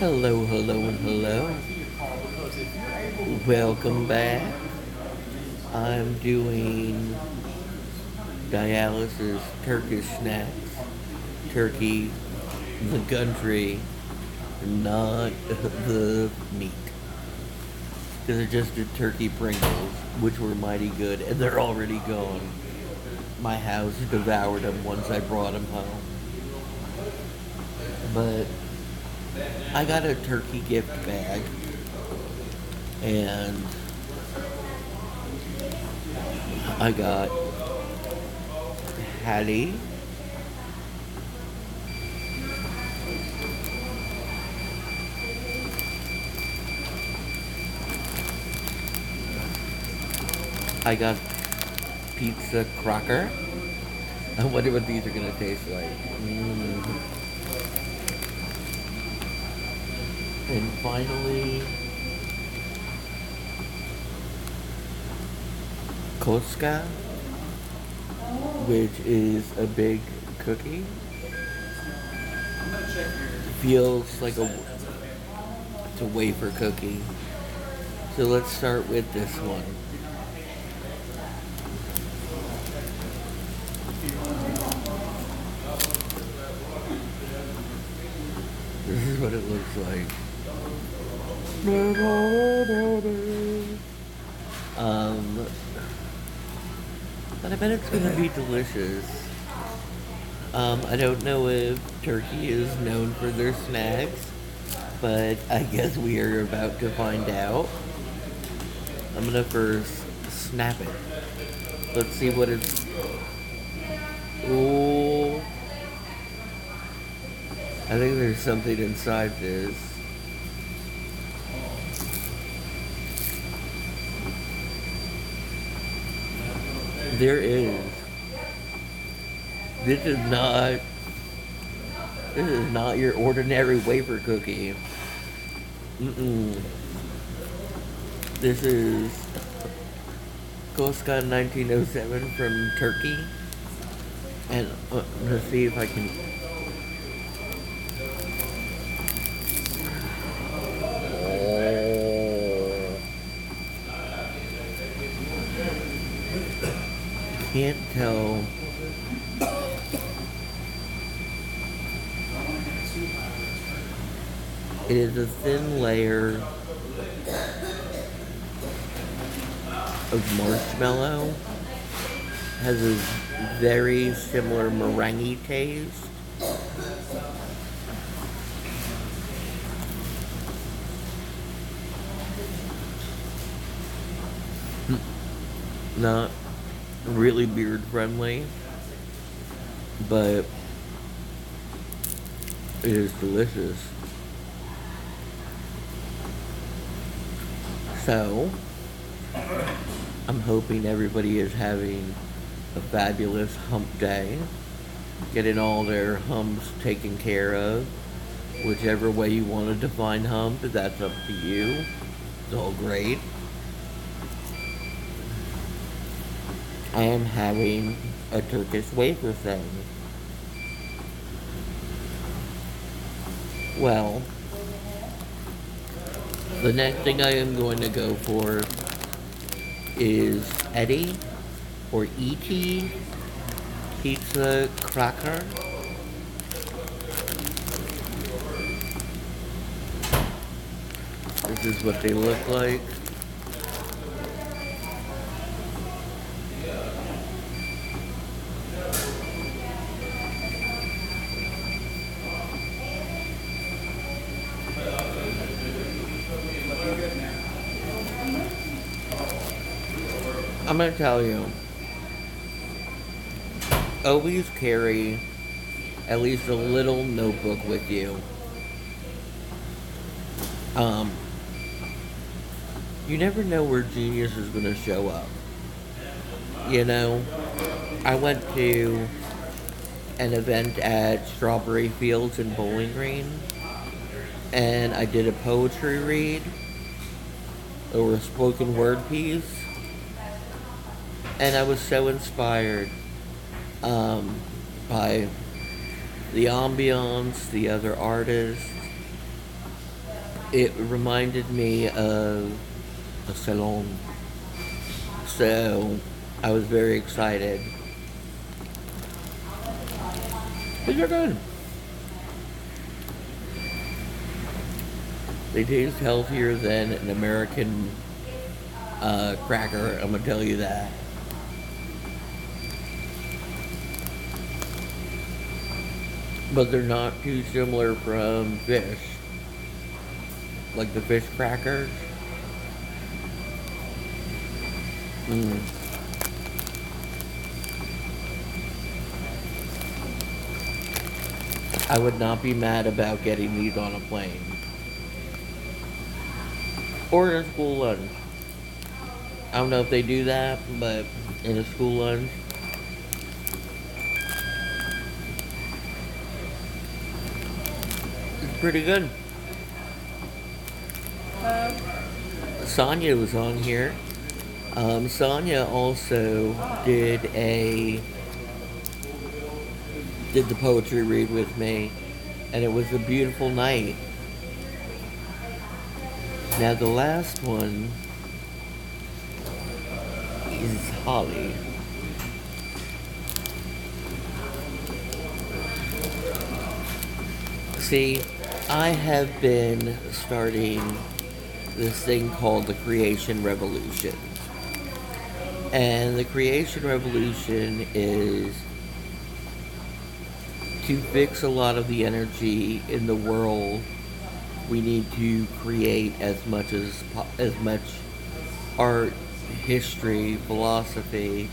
Hello, hello, and hello. Welcome back. I'm doing Dialysis Turkish snacks. Turkey, the country, not the meat. Because I just did turkey Pringles, which were mighty good, and they're already gone. My house devoured them once I brought them home. But I got a turkey gift bag, and I got Hattie. I got pizza cracker. I wonder what these are gonna taste like. And finally, Koska, which is a big cookie. Feels like it's a wafer cookie. So let's start with this one. This is what it looks like. Um, but I bet it's gonna be delicious. I don't know if Turkey is known for their snacks, but I guess we are about to find out. I'm gonna first snap it. Let's see what it's. Oh, I think there's something inside this. There is. This is not. This is not your ordinary wafer cookie. Mm-mm. This is Koska 1907 from Turkey. And let's see if I can. Oh. Can't tell. It is a thin layer of marshmallow. Has a very similar meringue taste. Not really beard friendly, but it is delicious. So, I'm hoping everybody is having a fabulous hump day, getting all their humps taken care of. Whichever way you want to define hump, that's up to you. It's all great. I am having a Turkish wafer thing. Well, the next thing I am going to go for is Eddie or E.T. pizza cracker. This is what they look like. I'm gonna tell you, always carry at least a little notebook with you. Um, you never know where genius is gonna show up. You know, I went to an event at Strawberry Fields in Bowling Green, and I did a poetry read or a spoken word piece, and I was so inspired by the ambiance, the other artists, it reminded me of a salon. So I was very excited. These are good. They taste healthier than an American cracker, I'm gonna tell you that. But they're not too similar from fish. Like the fish crackers. Mm. I would not be mad about getting these on a plane. Or in a school lunch. I don't know if they do that, but in a school lunch, it's pretty good. Sonia was on here. Sonia also did the poetry read with me, and it was a beautiful night. Now the last one is Holly. See, I have been starting this thing called the Creation Revolution. And the Creation Revolution is to fix a lot of the energy in the world. We need to create as much art, history, philosophy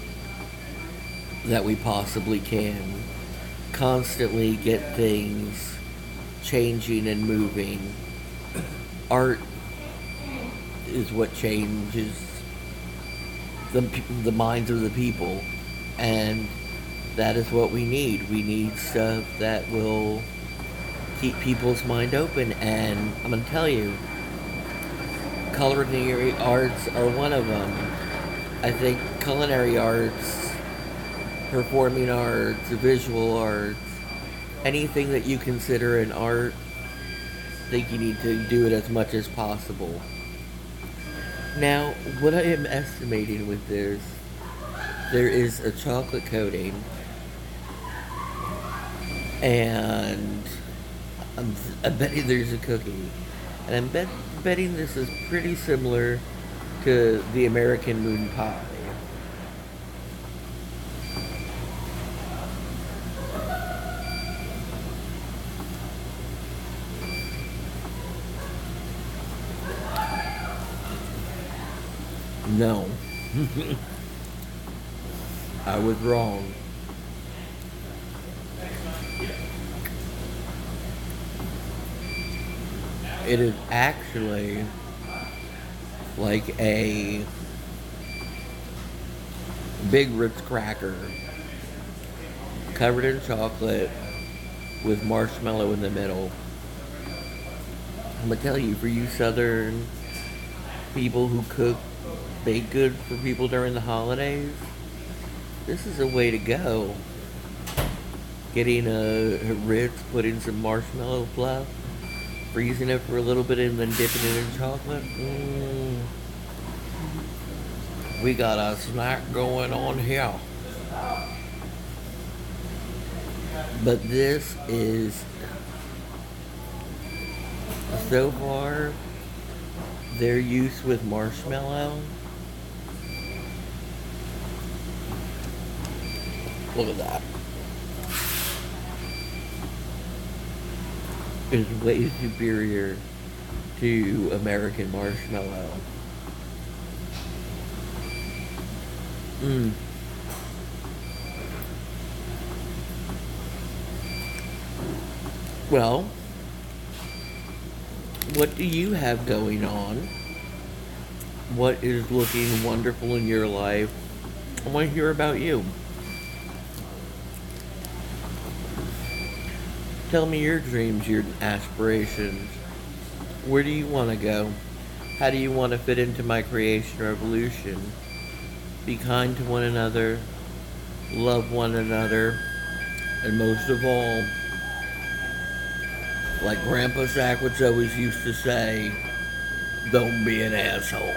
that we possibly can. Constantly get things changing and moving. Art is what changes the minds of the people, and that is what we need. We need stuff that will keep people's mind open, and I'm gonna tell you, culinary arts are one of them. I think culinary arts, performing arts, visual arts, anything that you consider an art, I think you need to do it as much as possible. Now, what I am estimating with this, there is a chocolate coating, and I'm betting there's a cookie. And betting this is pretty similar to the American moon pie. No. I was wrong. It is actually like a big Ritz cracker covered in chocolate with marshmallow in the middle. I'm gonna tell you, for you southern people who bake good for people during the holidays, this is a way to go. Getting a Ritz, putting some marshmallow fluff, freezing it for a little bit, and then dipping it in chocolate. We got a snack going on here. But this is, so far, their use with marshmallow. Look at that. Is way superior to American marshmallow. Well, what do you have going on? What is looking wonderful in your life? I want to hear about you. Tell me your dreams, your aspirations. Where do you want to go? How do you want to fit into my creation revolution? Be kind to one another, love one another, and most of all, Like Grandpa Sackowitz always used to say, don't be an asshole.